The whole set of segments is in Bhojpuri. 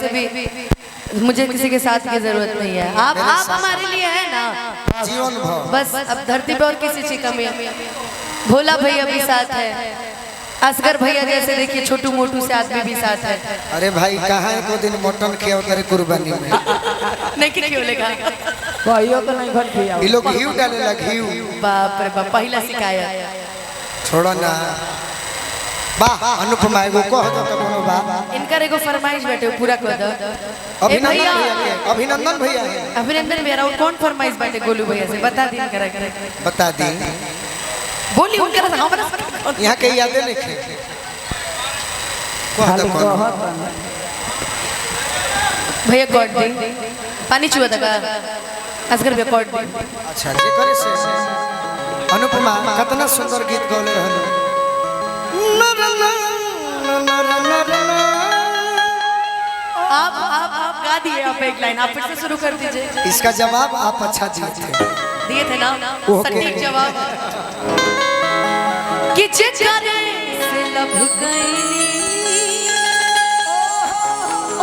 वैसे भी मुझे किसी के साथ की जरूरत नहीं है। आप हमारे लिए है ना जीवन भर। बस अब धरती पे और किसी चीज कमी है। भोला भैया भी साथ है, असगर भैया जैसे देखिए छोटू मोटू से आदमी भी साथ है। अरे भाई कहाँ है को दिन मटन किया तेरे कुर्बानी में नहीं क्यों लेगा कहियो तो नहीं भर किया ये लोग घी डाले ला घी। बाप रे बाप पहला शिकायत छोड़ो ना वाह अनुपमा एगो कह दो तो कोनो बात इनकर एगो फरमाइश बैठे पूरा कर दो। अभिनंदन भैया है। अभिनंदन भैया और कौन फरमाइश बैठे गोलू भैया से बता दी करा बता दी बोली उनकर हमरा यहाँ के यादें नहीं थे कह दो भैया कॉर्ड दे पानी चुआ तका असगर भैया कॉर्ड दे। अच्छा जे करे से अनुपमा कितना सुंदर गीत गौले रहलो। आप गा दिए आप एक लाइन आप फिर से शुरू कर दीजिए। इसका जवाब आप अच्छा दिए थे ना सटीक जवाब कि चिचरे से लब गईली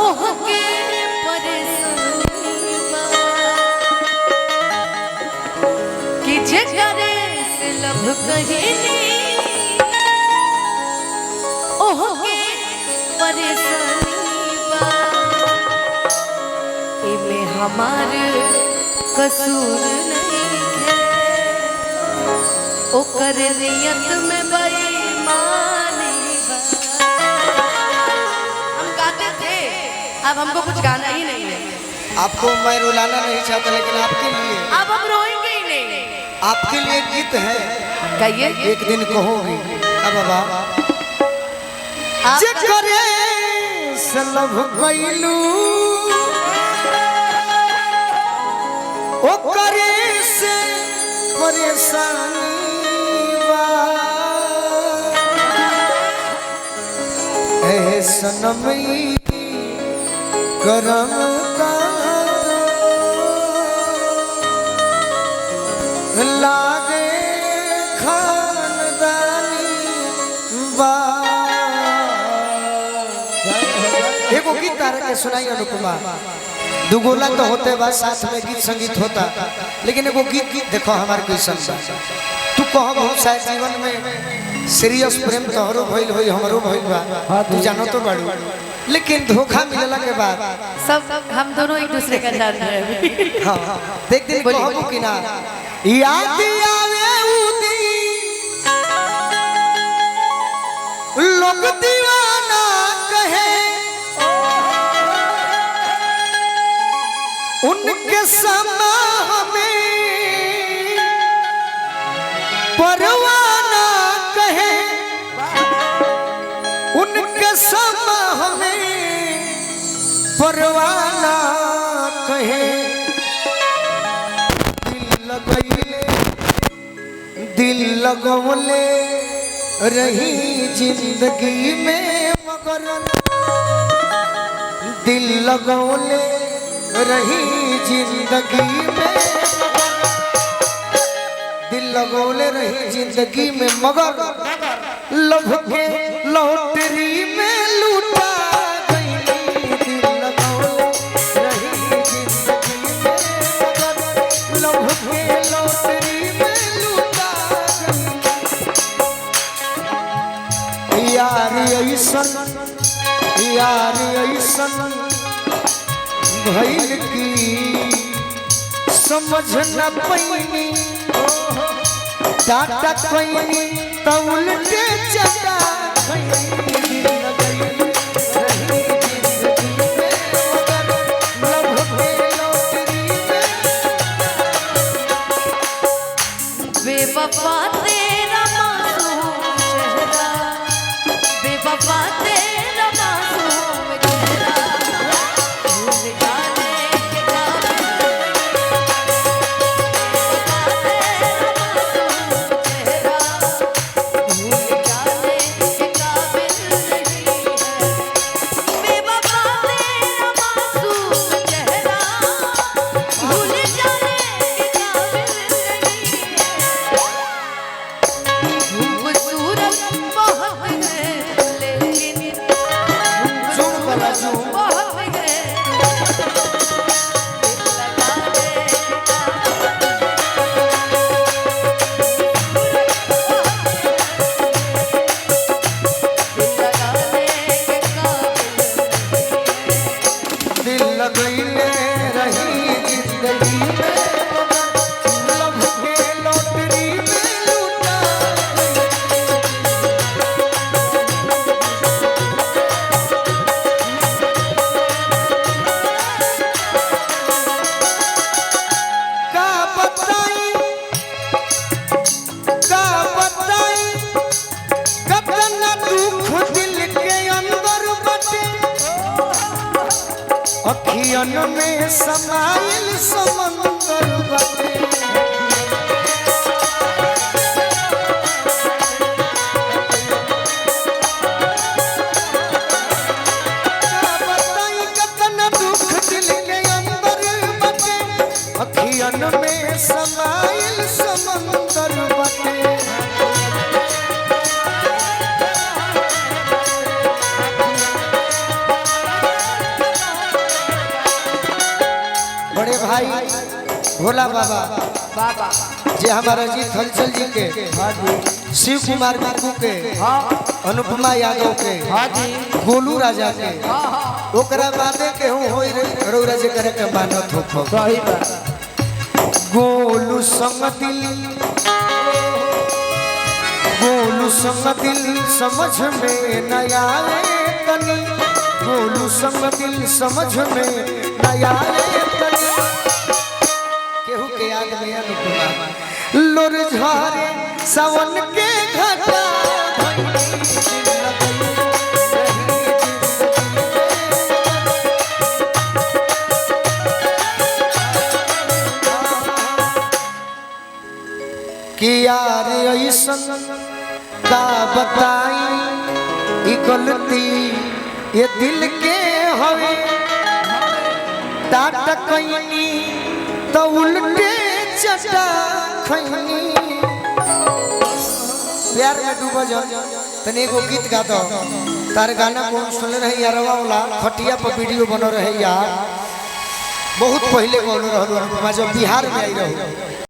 ओह के परेशानी कि चिचरे से लब गईली ओह के परेशानी इमे हमार कसूर नहीं है ओकर नियत में बेईमानी हम गाते थे अब हमको कुछ गाना ही नहीं है। आपको मैं रुलाना नहीं चाहता लेकिन आपके लिए अब हम रोएंगे ही नहीं। आपके लिए गीत है कहिए एक दिन कहोगी अब बाबा जे करे से लव गइलू ओ करे से परेशानी बा ए सनमई करम का लागे खानदानी बा। एगो गीत तारा के सुनाई अनुपमा दुगोला तो होते बा साथ में गीत संगीत होता लेकिन एगो गीत देखो हमारे क्वेश्चन तू कह बहुत शायद जीवन में सीरियस प्रेम तोहरो भइल होई हमरो भइल बा तू जानो तो बाड़ू लेकिन धोखा मिलला के बाद सब हम दोनों एक दूसरे का जान रहे हैं। हां देख दिन कहबो कि ना याद आवे उदी लोग दीवाना कहे उनके समा हमें परवाना कहे उनके समा हमें परवाना कहे दिल लगवले रही जिंदगी में मगर दिल लगवले रही जिंदगी में दिल लगौले रही जिंदगी में मगर लभ के लॉटरी में लूटा गई दिल लगौले रही जिंदगी में मगर लभ के लॉटरी में लूटा गई यार ऐसन भइल की समझ न पैनी टाटा पैनी तो उल्टे चटा बेवफा तेरा मासूम चेहरा बेवफा तेरा मासूम चेहरा भूल जाने के काबिल दिल लगैले रही जिंदगी में लभ के लॉटरी में लूटा का बताई कतना दुख दिल के अंदर बटे अखियन में समाइल समंदर बटे का बताई कतना दुख दिल के अंदर बटे अखियन में समाइल समंदर बटे बड़े भाई भोला बाबा बाबा जे हमारा अजीत हलचल जी के हाँ जी शिव कुमार बाबू के हाँ अनुपमा यादव के हाँ जी गोलू राजा के हाँ हाँ ओकरा बादे के हूँ होई रौरा जे करे के मानत हो सही बात गोलू संग दिल समझ में न आए तनी गोलू संग दिल समझ में न आए तनी केहू के याद में अनुपमा लोर झारे सावन के घटा कि यार ऐसन का बताई ई गलती ये दिल के हवे टाटा कईनी तो उल्टे चटा खैनी प्यार में डूब जा तने एगो गीत गा दो तार गाना कौन सुन रहे यारवा वाला खटिया पर वीडियो बन रहे यार बहुत पहले कौन रहल जब बिहार में आई रहो